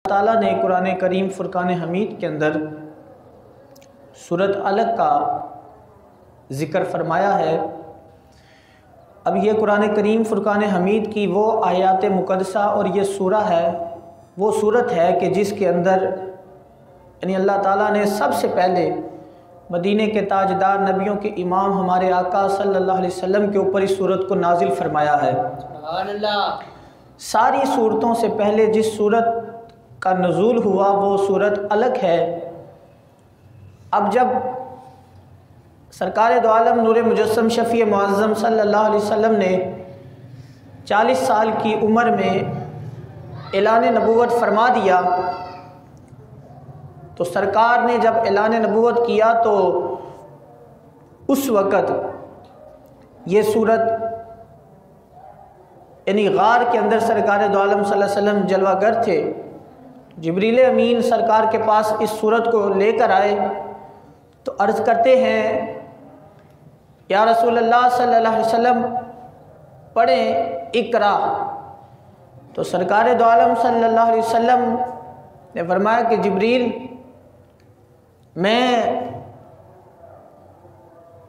تعالیٰ نے قرآن کریم فرقان حمید کے اندر سورۃ علق کا ذکر فرمایا ہے۔ اب یہ قرآن کریم فرقان حمید کی وہ آیات مقدسہ اور یہ سورہ ہے، وہ صورت ہے کہ جس کے اندر یعنی اللہ تعالیٰ نے سب سے پہلے مدینے کے تاجدار نبیوں کے امام ہمارے آقا صلی اللہ علیہ وسلم کے اوپر اس صورت کو نازل فرمایا ہے۔ سبحان اللہ۔ ساری صورتوں سے پہلے جس صورت کا نزول ہوا وہ صورت علق ہے۔ اب جب سرکار دو عالم نور مجسم شفیع معظم صلی اللہ علیہ وسلم نے 40 سال کی عمر میں اعلان نبوت فرما دیا، تو سرکار نے جب اعلان نبوت کیا تو اس وقت یہ صورت یعنی غار کے اندر سرکار دو عالم صلی اللہ علیہ وسلم جلوہ گر تھے۔ جبریل امین سرکار کے پاس اس صورت کو لے کر آئے تو عرض کرتے ہیں یا رسول اللہ صلی اللہ علیہ وسلم پڑھیں اقرا، تو سرکار دو عالم صلی اللہ علیہ وسلم نے فرمایا کہ جبریل میں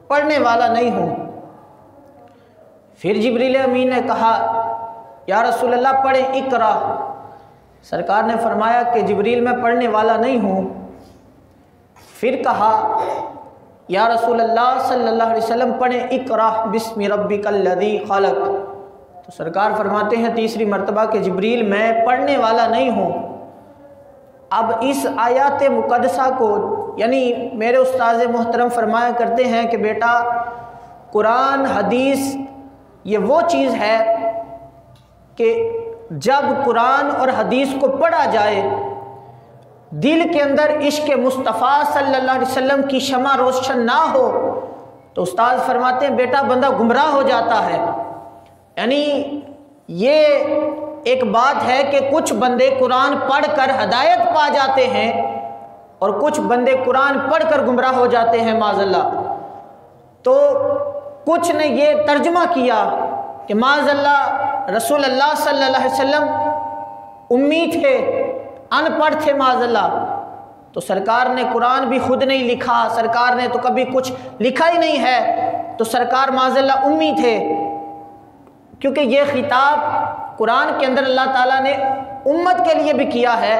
پڑھنے والا نہیں ہوں۔ پھر جبریل امین نے کہا یا رسول اللہ پڑھیں اقرا، سرکار نے فرمایا کہ جبریل میں پڑھنے والا نہیں ہوں۔ پھر کہا یا رسول اللہ صلی اللہ علیہ وسلم پڑھیں اقرا بسم ربک الذی خلق، تو سرکار فرماتے ہیں تیسری مرتبہ کہ جبریل میں پڑھنے والا نہیں ہوں۔ اب اس آیات مقدسہ کو یعنی میرے استاذ محترم فرمایا کرتے ہیں کہ بیٹا قرآن حدیث یہ وہ چیز ہے کہ جب قرآن اور حدیث کو پڑھا جائے دل کے اندر عشق مصطفیٰ صلی اللہ علیہ وسلم کی شمع روشن نہ ہو تو استاذ فرماتے ہیں بیٹا بندہ گمراہ ہو جاتا ہے۔ یعنی یہ ایک بات ہے کہ کچھ بندے قرآن پڑھ کر ہدایت پا جاتے ہیں اور کچھ بندے قرآن پڑھ کر گمراہ ہو جاتے ہیں معاذ اللہ۔ تو کچھ نے یہ ترجمہ کیا کہ معاذ اللہ رسول اللہ صلی اللہ علیہ وسلم امی تھے، ان پڑھ تھے معاذ اللہ، تو سرکار نے قرآن بھی خود نہیں لکھا، سرکار نے تو کبھی کچھ لکھا ہی نہیں ہے، تو سرکار معاذ اللہ امی تھے، کیونکہ یہ خطاب قرآن کے اندر اللہ تعالیٰ نے امت کے لیے بھی کیا ہے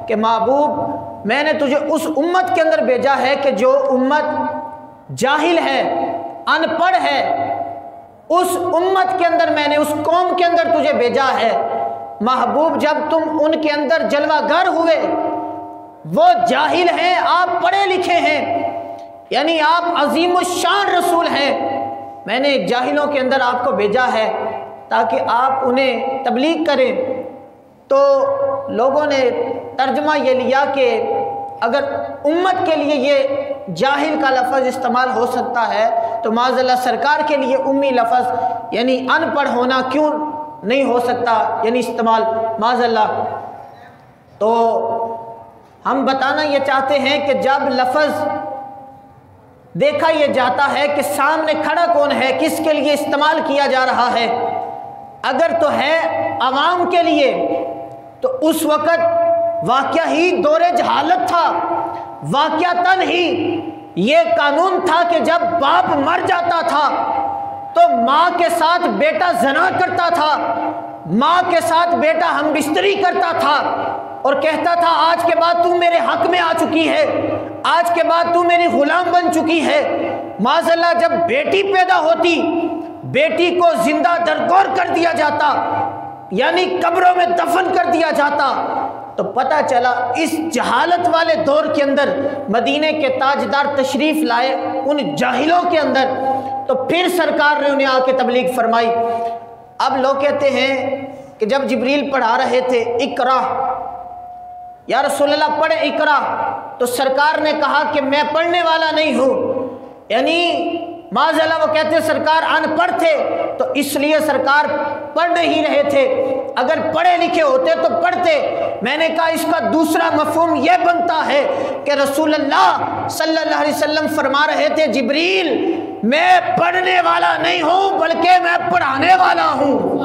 کہ محبوب میں نے تجھے اس امت کے اندر بھیجا ہے کہ جو امت جاہل ہے، ان پڑھ ہے، اس امت کے اندر میں نے اس قوم کے اندر تجھے بھیجا ہے۔ محبوب جب تم ان کے اندر جلوہ گر ہوئے، وہ جاہل ہیں، آپ پڑھے لکھے ہیں، یعنی آپ عظیم الشان رسول ہیں، میں نے جاہلوں کے اندر آپ کو بھیجا ہے تاکہ آپ انہیں تبلیغ کریں۔ تو لوگوں نے ترجمہ یہ لیا کہ اگر امت کے لیے یہ جاہل کا لفظ استعمال ہو سکتا ہے تو معاذ اللہ سرکار کے لیے امی لفظ یعنی ان پڑھ ہونا کیوں نہیں ہو سکتا یعنی استعمال معاذ اللہ۔ تو ہم بتانا یہ چاہتے ہیں کہ جب لفظ دیکھا یہ جاتا ہے کہ سامنے کھڑا کون ہے، کس کے لیے استعمال کیا جا رہا ہے، اگر تو ہے عوام کے لیے تو اس وقت واقعہ ہی دور جہالت تھا، واقعتاً ہی یہ قانون تھا کہ جب باپ مر جاتا تھا تو ماں کے ساتھ بیٹا زنا کرتا تھا، ماں کے ساتھ بیٹا ہم بستری کرتا تھا اور کہتا تھا آج کے بعد تو میرے حق میں آ چکی ہے، آج کے بعد تو میری غلام بن چکی ہے۔ معاذ اللہ جب بیٹی پیدا ہوتی بیٹی کو زندہ درگور کر دیا جاتا یعنی قبروں میں دفن کر دیا جاتا، تو پتہ چلا اس جہالت والے دور کے اندر مدینے کے تاجدار تشریف لائے ان جاہلوں کے اندر، تو پھر سرکار نے انہیں آ کے تبلیغ فرمائی۔ اب لوگ کہتے ہیں کہ جب جبریل پڑھا رہے تھے اقرا یا رسول اللہ پڑھے اقرا، تو سرکار نے کہا کہ میں پڑھنے والا نہیں ہوں، یعنی معاذ اللہ وہ کہتے ہیں سرکار ان پڑھ تھے تو اس لیے سرکار پڑھ نہیں رہے تھے، اگر پڑھے لکھے ہوتے تو پڑھتے۔ میں نے کہا اس کا دوسرا مفہوم یہ بنتا ہے کہ رسول اللہ صلی اللہ علیہ وسلم فرما رہے تھے جبریل میں پڑھنے والا نہیں ہوں بلکہ میں پڑھانے والا ہوں۔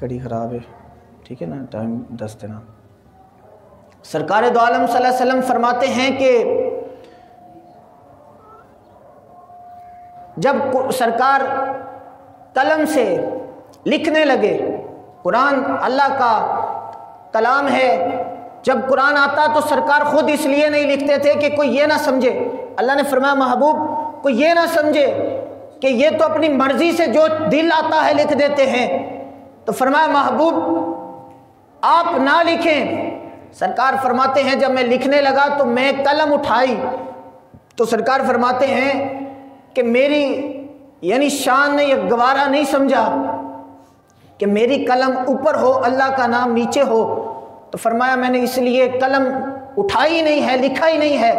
کڑی خراب ہے، ٹھیک ہے نا، ٹائم 10 دینا۔ سرکار دو عالم صلی اللہ علیہ وسلم فرماتے ہیں کہ جب سرکار قلم سے لکھنے لگے، قرآن اللہ کا کلام ہے، جب قرآن آتا تو سرکار خود اس لیے نہیں لکھتے تھے کہ کوئی یہ نہ سمجھے، اللہ نے فرمایا محبوب کوئی یہ نہ سمجھے کہ یہ تو اپنی مرضی سے جو دل آتا ہے لکھ دیتے ہیں، تو فرمایا محبوب آپ نہ لکھیں۔ سرکار فرماتے ہیں جب میں لکھنے لگا تو میں قلم اٹھائی تو سرکار فرماتے ہیں کہ میری یعنی شان نے یہ گوارا نہیں سمجھا کہ میری قلم اوپر ہو اللہ کا نام نیچے ہو، تو فرمایا میں نے اس لیے قلم اٹھائی نہیں ہے، لکھا ہی نہیں ہے،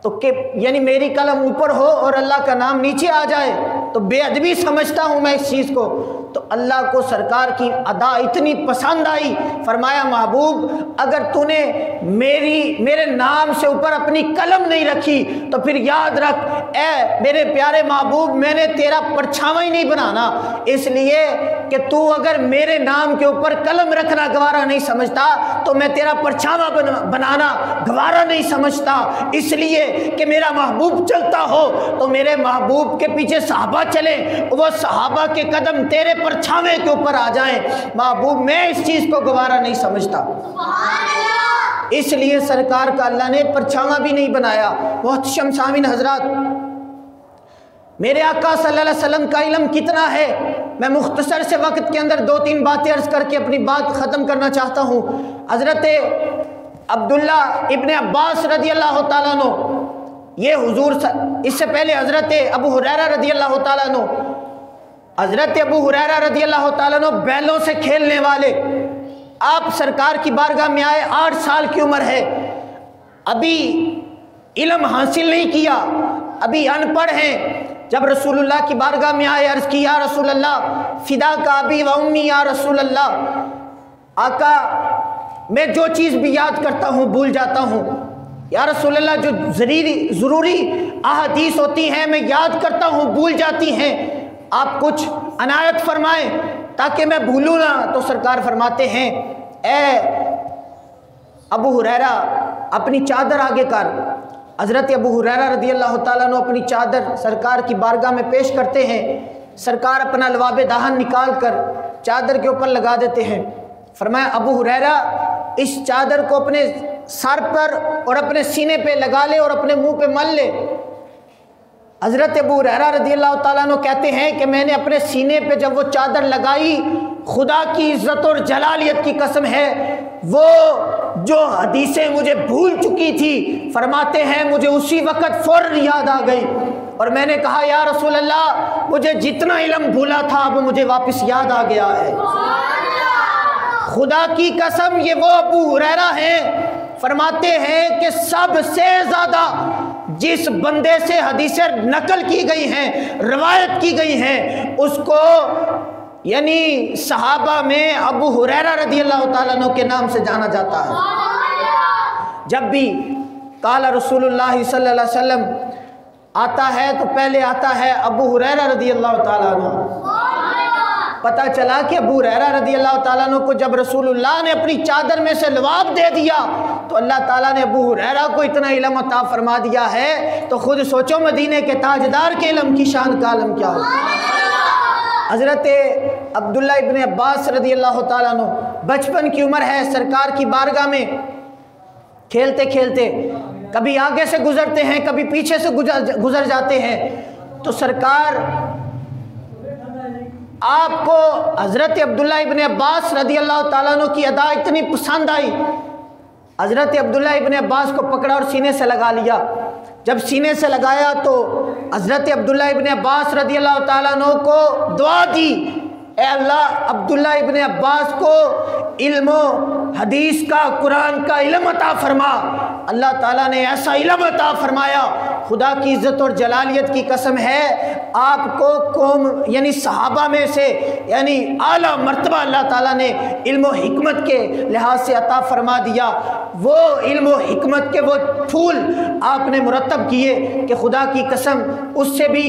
تو کہ یعنی میری قلم اوپر ہو اور اللہ کا نام نیچے آ جائے تو بے ادبی سمجھتا ہوں میں اس چیز کو۔ تو اللہ کو سرکار کی ادا اتنی پسند آئی، فرمایا محبوب اگر تو نے میرے نام سے اوپر اپنی قلم نہیں رکھی تو پھر یاد رکھ اے میرے پیارے محبوب میں نے تیرا پرچھاواں ہی نہیں بنانا، اس لیے کہ تو اگر میرے نام کے اوپر قلم رکھنا گوارا نہیں سمجھتا تو میں تیرا پرچھاواں بنانا گوارا نہیں سمجھتا، اس لیے کہ میرا محبوب چلتا ہو تو میرے محبوب کے پیچھے صحابہ چلیں، وہ صحابہ کے قدم تیرے پرچھاوے کے اوپر آ جائیں، محبوب میں اس چیز کو گوارا نہیں سمجھتا، اس لیے سرکار کا اللہ نے پرچھاواں بھی نہیں بنایا۔ محتشم سامعین حضرات، میرے آقا صلی اللہ علیہ وسلم کا علم کتنا ہے، میں مختصر سے وقت کے اندر 2-3 باتیں عرض کر کے اپنی بات ختم کرنا چاہتا ہوں۔ حضرت عبداللہ ابن عباس رضی اللہ تعالیٰ عنہ، یہ حضور اس سے پہلے حضرت ابو ہریرہ رضی اللہ تعالیٰ عنہ، حضرت ابو ہریرہ رضی اللہ تعالیٰ عنہ بیلوں سے کھیلنے والے، آپ سرکار کی بارگاہ میں آئے، 8 سال کی عمر ہے، ابھی علم حاصل نہیں کیا، ابھی ان پڑھ ہیں، جب رسول اللہ کی بارگاہ میں آئے عرض کی یا رسول اللہ فدا کا ابی و امی یا رسول اللہ، آقا میں جو چیز بھی یاد کرتا ہوں بھول جاتا ہوں، یا رسول اللہ جو ضروری احادیث ہوتی ہیں میں یاد کرتا ہوں بھول جاتی ہیں، آپ کچھ عنایت فرمائیں تاکہ میں بھولوں نہ۔ تو سرکار فرماتے ہیں اے ابو ہریرہ اپنی چادر آگے کر۔ حضرت ابو ہریرہ رضی اللہ تعالیٰ عنہ اپنی چادر سرکار کی بارگاہ میں پیش کرتے ہیں، سرکار اپنا لواب دہن نکال کر چادر کے اوپر لگا دیتے ہیں، فرمایا ابو ہریرہ اس چادر کو اپنے سر پر اور اپنے سینے پہ لگا لے اور اپنے منہ پہ مل لے۔ حضرت ابو ہریرہ رضی اللہ تعالیٰ عنہ کہتے ہیں کہ میں نے اپنے سینے پہ جب وہ چادر لگائی، خدا کی عزت اور جلالیت کی قسم ہے وہ جو حدیثیں مجھے بھول چکی تھی، فرماتے ہیں مجھے اسی وقت فوراً یاد آ گئی اور میں نے کہا یا رسول اللہ مجھے جتنا علم بھولا تھا وہ مجھے واپس یاد آ گیا ہے۔ خدا کی قسم یہ وہ ابو ہریرہ ہیں، فرماتے ہیں کہ سب سے زیادہ جس بندے سے حدیثیں نقل کی گئی ہیں، روایت کی گئی ہیں، اس کو یعنی صحابہ میں ابو ہریرہ رضی اللہ تعالیٰ عنہ کے نام سے جانا جاتا ہے۔ جب بھی قال رسول اللہ صلی اللہ علیہ وسلم آتا ہے تو پہلے آتا ہے ابو ہریرہ رضی اللہ تعالیٰ عنہ۔ پتہ چلا کہ ابو ہریرہ رضی اللہ تعالیٰ عنہ کو جب رسول اللہ نے اپنی چادر میں سے لواب دے دیا تو اللہ تعالیٰ نے ابو ہریرہ کو اتنا علم عطا فرما دیا ہے، تو خود سوچو مدینے کے تاجدار کے علم کی شان کا عالم کیا ہوگا۔ حضرت عبداللہ ابن عباس رضی اللہ تعالیٰ عنہ بچپن کی عمر ہے، سرکار کی بارگاہ میں کھیلتے کھیلتے کبھی آگے سے گزرتے ہیں کبھی پیچھے سے گزر جاتے ہیں، تو سرکار آپ کو حضرت عبداللہ ابن عباس رضی اللہ تعالیٰ عنہ کی ادا اتنی پسند آئی، حضرت عبداللہ ابن عباس کو پکڑا اور سینے سے لگا لیا۔ جب سینے سے لگایا تو حضرت عبداللہ ابن عباس رضی اللہ تعالیٰ عنہ کو دعا دی، اے اللہ عبداللہ ابن عباس کو علم و حدیث کا قرآن کا علم عطا فرما۔ اللہ تعالیٰ نے ایسا علم عطا فرمایا، خدا کی عزت اور جلالیت کی قسم ہے آپ کو قوم یعنی صحابہ میں سے یعنی اعلیٰ مرتبہ اللہ تعالیٰ نے علم و حکمت کے لحاظ سے عطا فرما دیا۔ وہ علم و حکمت کے وہ پھول آپ نے مرتب کیے کہ خدا کی قسم اس سے بھی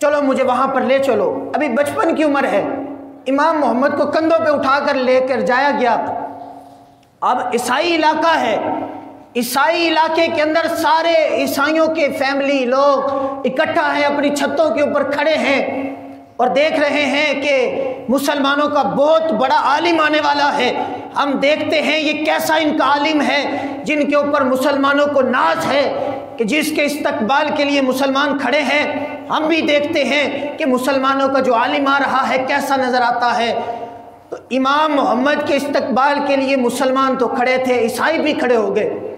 چلو مجھے وہاں پر لے چلو، ابھی بچپن کی عمر ہے، امام محمد کو کندھوں پہ اٹھا کر لے کر جایا گیا۔ اب عیسائی علاقہ ہے، عیسائی علاقے کے اندر سارے عیسائیوں کے فیملی لوگ اکٹھا ہیں، اپنی چھتوں کے اوپر کھڑے ہیں اور دیکھ رہے ہیں کہ مسلمانوں کا بہت بڑا عالم آنے والا ہے۔ ہم دیکھتے ہیں یہ کیسا ان کا عالم ہے جن کے اوپر مسلمانوں کو ناز ہے، کہ جس کے استقبال کے لیے مسلمان کھڑے ہیں۔ ہم بھی دیکھتے ہیں کہ مسلمانوں کا جو عالم آ رہا ہے کیسا نظر آتا ہے۔ تو امام محمد کے استقبال کے لیے مسلمان تو کھڑے تھے، عیسائی بھی کھڑے ہو گئے۔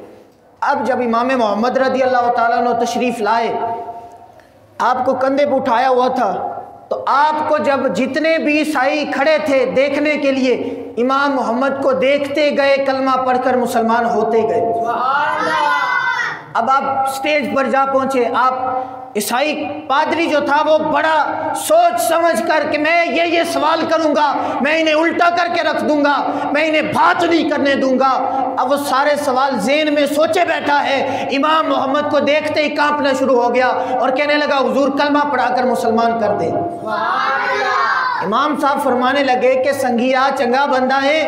اب جب امام محمد رضی اللہ تعالیٰ عنہ تشریف لائے، آپ کو کندھے پہ اٹھایا ہوا تھا، تو آپ کو جب جتنے بھی عیسائی کھڑے تھے دیکھنے کے لیے، امام محمد کو دیکھتے گئے، کلمہ پڑھ کر مسلمان ہوتے گئے۔ اب آپ سٹیج پر جا پہنچے، آپ عیسائی پادری جو تھا وہ بڑا سوچ سمجھ کر کہ میں یہ سوال کروں گا، میں انہیں الٹا کر کے رکھ دوں گا، میں انہیں بات نہیں کرنے دوں گا۔ اب وہ سارے سوال ذہن میں سوچے بیٹھا ہے، امام محمد کو دیکھتے ہی کانپنا شروع ہو گیا اور کہنے لگا حضور کلمہ پڑھا کر مسلمان کر دے۔ امام صاحب فرمانے لگے کہ سنگیا چنگا بندہ ہے،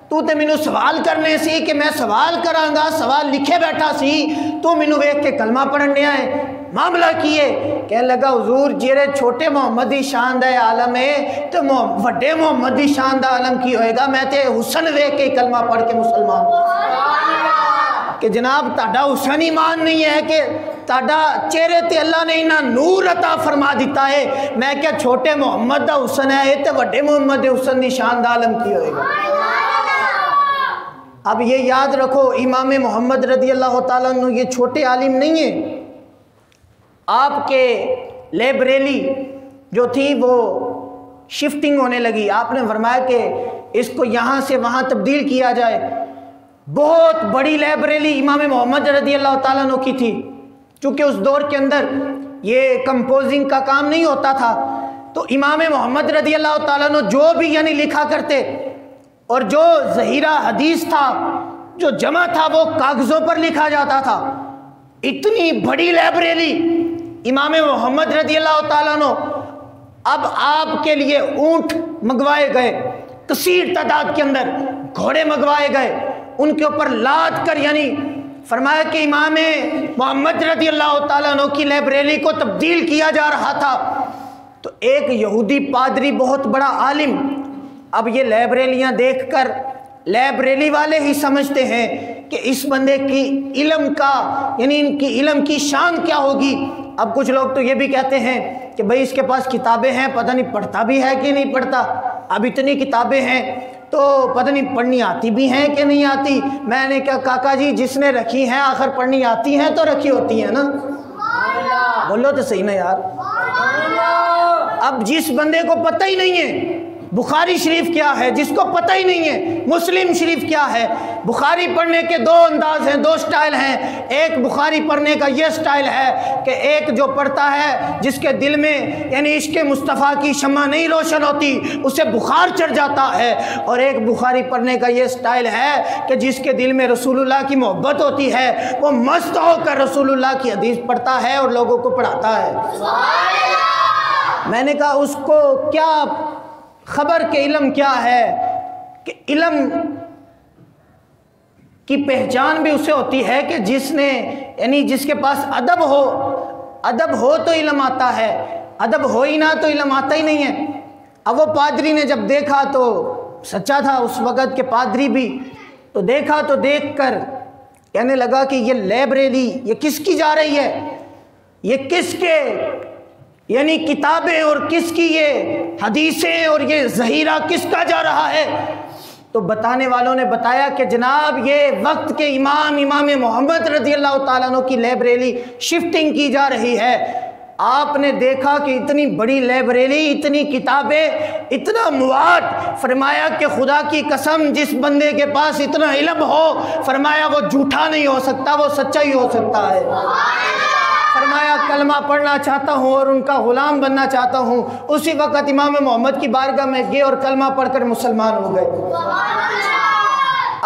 تو تے مینوں سوال کرنے سی کہ میں سوال کراں گا، سوال لکھے بیٹھا سی، تو مینوں ویکھ کے کلمہ پڑھنے آئے، معاملہ کیے؟ کہنے لگا حضور جیرے چھوٹے محمد دی شان دا عالم ہے تو وڈے محمد دی شان دا عالم کی ہوئے گا؟ میں تے حسن ویکھ کے کلمہ پڑھ کے مسلمان۔ کہ جناب تہاڈا حسن ایمان نہیں ہے کہ تہاڈا چہرے تے اللہ نے انہاں نور عطا فرما دیتا ہے؟ میں کیا چھوٹے محمد دا حسن ہے تے وڈے محمد دے حسن دی شان دا عالم کی ہوئے گا؟ اب یہ یاد رکھو، امام محمد رضی اللہ تعالیٰ عنہ یہ چھوٹے عالم نہیں ہیں۔ آپ کے لائبریری جو تھی وہ شفٹنگ ہونے لگی، آپ نے فرمایا کہ اس کو یہاں سے وہاں تبدیل کیا جائے۔ بہت بڑی لائبریری امام محمد رضی اللہ تعالیٰ عنہ کی تھی، چونکہ اس دور کے اندر یہ کمپوزنگ کا کام نہیں ہوتا تھا، تو امام محمد رضی اللہ تعالیٰ عنہ جو بھی یعنی لکھا کرتے، اور جو ذخیرہ حدیث تھا، جو جمع تھا، وہ کاغذوں پر لکھا جاتا تھا۔ اتنی بڑی لائبریری امام محمد رضی اللہ تعالیٰ عنہ، اب آپ کے لیے اونٹ منگوائے گئے، کثیر تعداد کے اندر گھوڑے منگوائے گئے، ان کے اوپر لاد کر یعنی فرمایا کہ امام محمد رضی اللہ تعالیٰ عنہ کی لائبریری کو تبدیل کیا جا رہا تھا۔ تو ایک یہودی پادری بہت بڑا عالم، اب یہ لائبریریاں دیکھ کر لائبریری والے ہی سمجھتے ہیں کہ اس بندے کی علم کا یعنی ان کی علم کی شان کیا ہوگی۔ اب کچھ لوگ تو یہ بھی کہتے ہیں کہ بھئی اس کے پاس کتابیں ہیں، پتہ نہیں پڑھتا بھی ہے کہ نہیں پڑھتا، اب اتنی کتابیں ہیں تو پتہ نہیں پڑھنی آتی بھی ہیں کہ نہیں آتی۔ میں نے کہا کاکا جی جس نے رکھی ہیں آخر پڑھنی آتی ہیں تو رکھی ہوتی ہیں نا، بولو تو صحیح نا یار۔ اب جس بندے کو پتہ ہی نہیں ہے بخاری شریف کیا ہے، جس کو پتہ ہی نہیں ہے مسلم شریف کیا ہے، بخاری پڑھنے کے دو انداز ہیں، دو سٹائل ہیں۔ ایک بخاری پڑھنے کا یہ سٹائل ہے کہ ایک جو پڑھتا ہے جس کے دل میں یعنی عشق مصطفیٰ کی شمع نہیں روشن ہوتی، اسے بخار چڑھ جاتا ہے، اور ایک بخاری پڑھنے کا یہ سٹائل ہے کہ جس کے دل میں رسول اللہ کی محبت ہوتی ہے، وہ مست ہو کر رسول اللہ کی حدیث پڑھتا ہے اور لوگوں کو پڑھاتا ہے۔ میں نے کہا اس کو کیا خبر کہ علم کیا ہے، کہ علم کی پہچان بھی اسے ہوتی ہے کہ جس نے یعنی جس کے پاس ادب ہو تو علم آتا ہے، ادب ہو ہی نہ تو علم آتا ہی نہیں ہے۔ اب وہ پادری نے جب دیکھا تو سچا تھا اس وقت کے پادری بھی، تو دیکھا تو دیکھ کر کہنے لگا کہ یہ لائبریری یہ کس کی جا رہی ہے، یہ کس کے یعنی کتابیں اور کس کی یہ حدیثیں اور یہ ذخیرہ کس کا جا رہا ہے؟ تو بتانے والوں نے بتایا کہ جناب یہ وقت کے امام محمد رضی اللہ تعالیٰ عنہ کی لائبریری شفٹنگ کی جا رہی ہے۔ آپ نے دیکھا کہ اتنی بڑی لائبریری، اتنی کتابیں، اتنا مواد، فرمایا کہ خدا کی قسم جس بندے کے پاس اتنا علم ہو، فرمایا وہ جھوٹا نہیں ہو سکتا، وہ سچا ہی ہو سکتا ہے۔ فرمایا کلمہ پڑھنا چاہتا ہوں اور ان کا غلام بننا چاہتا ہوں۔ اسی وقت امام محمد کی بارگاہ میں گئے اور کلمہ پڑھ کر مسلمان ہو گئے۔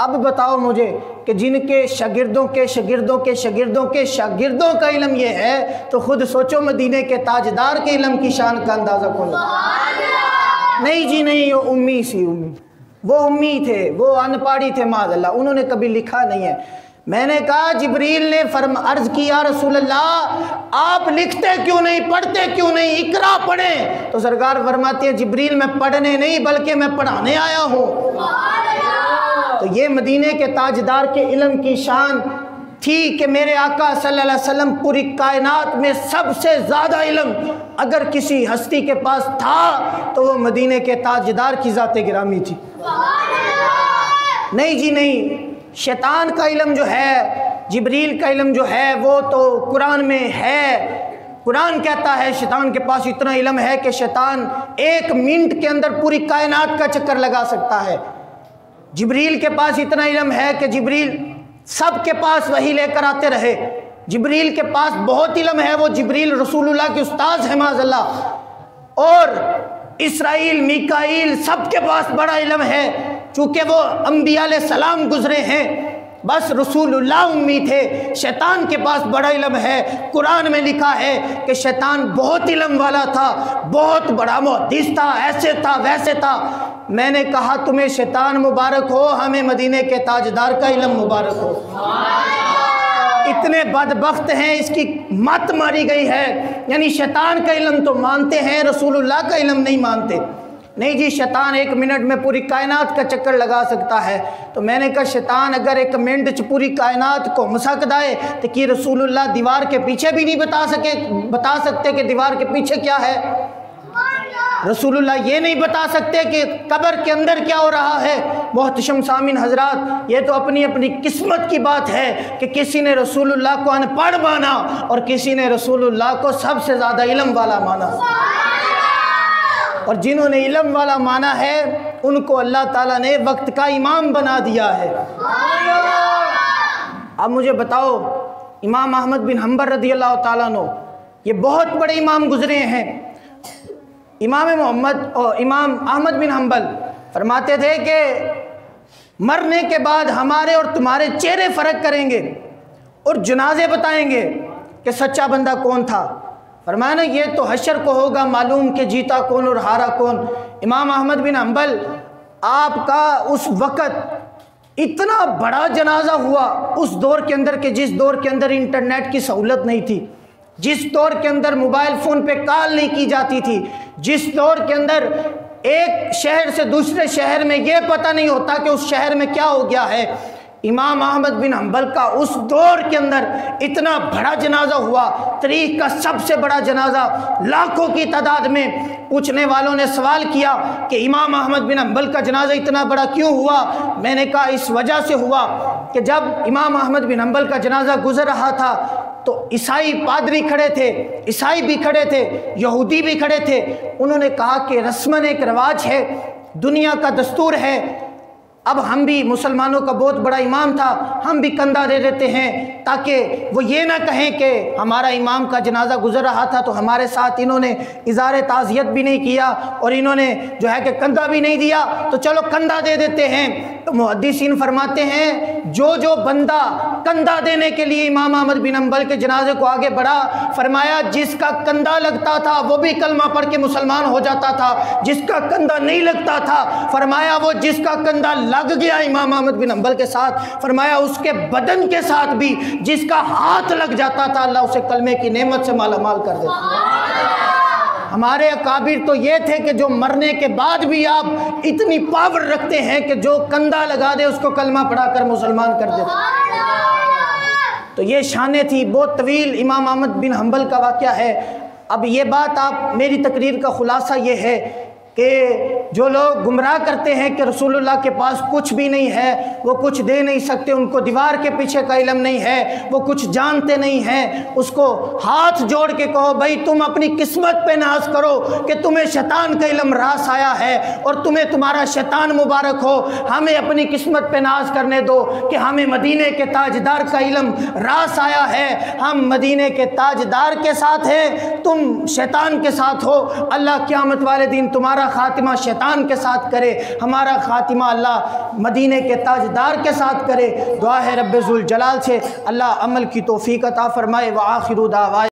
اب بتاؤ مجھے کہ جن کے شاگردوں کے شاگردوں کے شاگردوں کے شاگردوں کا علم یہ ہے تو خود سوچو مدینے کے تاجدار کے علم کی شان کا اندازہ کون لگا؟ نہیں جی نہیں، وہ امی سی امی، وہ امی تھے، وہ ان پاڑھی تھے معاذ اللہ، انہوں نے کبھی لکھا نہیں ہے۔ میں نے کہا جبریل نے عرض کی یا رسول اللہ آپ لکھتے کیوں نہیں، پڑھتے کیوں نہیں، اقرا پڑھیں۔ تو سرکار فرماتے ہیں جبریل میں پڑھنے نہیں بلکہ میں پڑھانے آیا ہوں۔ تو یہ مدینے کے تاجدار کے علم کی شان تھی کہ میرے آقا صلی اللہ علیہ وسلم پوری کائنات میں سب سے زیادہ علم اگر کسی ہستی کے پاس تھا تو وہ مدینے کے تاجدار کی ذات گرامی تھی۔ نہیں جی نہیں، شیطان کا علم جو ہے، جبریل کا علم جو ہے وہ تو قرآن میں ہے۔ قرآن کہتا ہے شیطان کے پاس اتنا علم ہے کہ شیطان 1 منٹ کے اندر پوری کائنات کا چکر لگا سکتا ہے۔ جبریل کے پاس اتنا علم ہے کہ جبریل سب کے پاس وحی لے کر آتے رہے۔ جبریل کے پاس بہت علم ہے، وہ جبریل رسول اللہ کے استاذ ہیں معاذ اللہ، اور اسرائیل میکائیل سب کے پاس بڑا علم ہے، چونکہ وہ انبیاء علیہ السلام گزرے ہیں، بس رسول اللہ امی تھے۔ شیطان کے پاس بڑا علم ہے، قرآن میں لکھا ہے کہ شیطان بہت علم والا تھا، بہت بڑا محدث تھا، ایسے تھا ویسے تھا۔ میں نے کہا تمہیں شیطان مبارک ہو، ہمیں مدینے کے تاجدار کا علم مبارک ہو۔ اتنے بدبخت ہیں، اس کی مت ماری گئی ہے، یعنی شیطان کا علم تو مانتے ہیں، رسول اللہ کا علم نہیں مانتے۔ نہیں جی شیطان 1 منٹ میں پوری کائنات کا چکر لگا سکتا ہے۔ تو میں نے کہا شیطان اگر 1 منٹ پوری کائنات کو مسکتا ہے تو کہ رسول اللہ دیوار کے پیچھے بھی نہیں بتا سکتے کہ دیوار کے پیچھے کیا ہے؟ رسول اللہ یہ نہیں بتا سکتے کہ قبر کے اندر کیا ہو رہا ہے؟ محتشم سامعین حضرات، یہ تو اپنی اپنی قسمت کی بات ہے کہ کسی نے رسول اللہ کو ان پڑھ مانا اور کسی نے رسول اللہ کو سب سے زیادہ علم والا مانا، اور جنہوں نے علم والا مانا ہے ان کو اللہ تعالیٰ نے وقت کا امام بنا دیا ہے۔ اب مجھے بتاؤ، امام احمد بن حنبل رضی اللہ تعالیٰ عنہ یہ بہت بڑے امام گزرے ہیں۔ امام احمد بن حنبل فرماتے تھے کہ مرنے کے بعد ہمارے اور تمہارے چہرے فرق کریں گے اور جنازے بتائیں گے کہ سچا بندہ کون تھا۔ فرمایا نا یہ تو حشر کو ہوگا معلوم کہ جیتا کون اور ہارا کون۔ امام احمد بن حنبل آپ کا اس وقت اتنا بڑا جنازہ ہوا اس دور کے اندر کہ جس دور کے اندر انٹرنیٹ کی سہولت نہیں تھی، جس دور کے اندر موبائل فون پہ کال نہیں کی جاتی تھی، جس دور کے اندر ایک شہر سے دوسرے شہر میں یہ پتہ نہیں ہوتا کہ اس شہر میں کیا ہو گیا ہے۔ امام احمد بن حنبل کا اس دور کے اندر اتنا بڑا جنازہ ہوا، تاریخ کا سب سے بڑا جنازہ، لاکھوں کی تعداد میں۔ پوچھنے والوں نے سوال کیا کہ امام احمد بن حنبل کا جنازہ اتنا بڑا کیوں ہوا؟ میں نے کہا اس وجہ سے ہوا کہ جب امام احمد بن حنبل کا جنازہ گزر رہا تھا تو عیسائی پادری کھڑے تھے، عیسائی بھی کھڑے تھے، یہودی بھی کھڑے تھے۔ انہوں نے کہا کہ رسماً ایک رواج ہے، دنیا کا دستور ہے، اب ہم بھی مسلمانوں کا بہت بڑا امام تھا، ہم بھی کندھا دے دیتے ہیں تاکہ وہ یہ نہ کہیں کہ ہمارا امام کا جنازہ گزر رہا تھا تو ہمارے ساتھ انہوں نے اظہار تعزیت بھی نہیں کیا اور انہوں نے جو ہے کہ کندھا بھی نہیں دیا، تو چلو کندھا دے دیتے ہیں۔ تو محدثین فرماتے ہیں جو بندہ کندھا دینے کے لیے امام احمد بن حنبل کے جنازے کو آگے بڑھا، فرمایا جس کا کندھا لگتا تھا وہ بھی کلمہ پڑھ کے مسلمان ہو جاتا تھا، جس کا کندھا نہیں لگتا تھا فرمایا وہ جس کا کندھا لگ گیا امام احمد بن حنبل کے ساتھ، فرمایا اس کے بدن کے ساتھ بھی جس کا ہاتھ لگ جاتا تھا اللہ اسے کلمے کی نعمت سے مالا مال کر دیتا۔ ہمارے اکابر تو یہ تھے کہ جو مرنے کے بعد بھی آپ اتنی پاور رکھتے ہیں کہ جو کندھا لگا دے اس کو کلمہ پڑھا کر مسلمان کر دیتے۔ تو یہ شانیں تھی، بہت طویل امام احمد بن حنبل کا واقعہ ہے۔ اب یہ بات آپ، میری تقریر کا خلاصہ یہ ہے کہ جو لوگ گمراہ کرتے ہیں کہ رسول اللہ کے پاس کچھ بھی نہیں ہے، وہ کچھ دے نہیں سکتے، ان کو دیوار کے پیچھے کا علم نہیں ہے، وہ کچھ جانتے نہیں ہیں، اس کو ہاتھ جوڑ کے کہو بھائی تم اپنی قسمت پہ ناز کرو کہ تمہیں شیطان کا علم راس آیا ہے اور تمہیں تمہارا شیطان مبارک ہو، ہمیں اپنی قسمت پہ ناز کرنے دو کہ ہمیں مدینے کے تاجدار کا علم راس آیا ہے، ہم مدینے کے تاجدار کے ساتھ ہیں، تم شیطان کے ساتھ ہو، اللہ قیامت والے دن تمہارا خاتمہ شیطان سلطان کے ساتھ کرے، ہمارا خاتمہ اللہ مدینے کے تاجدار کے ساتھ کرے۔ دعا ہے رب ذوالجلال سے اللہ عمل کی توفیق عطا فرمائے۔ وآخر دعوانا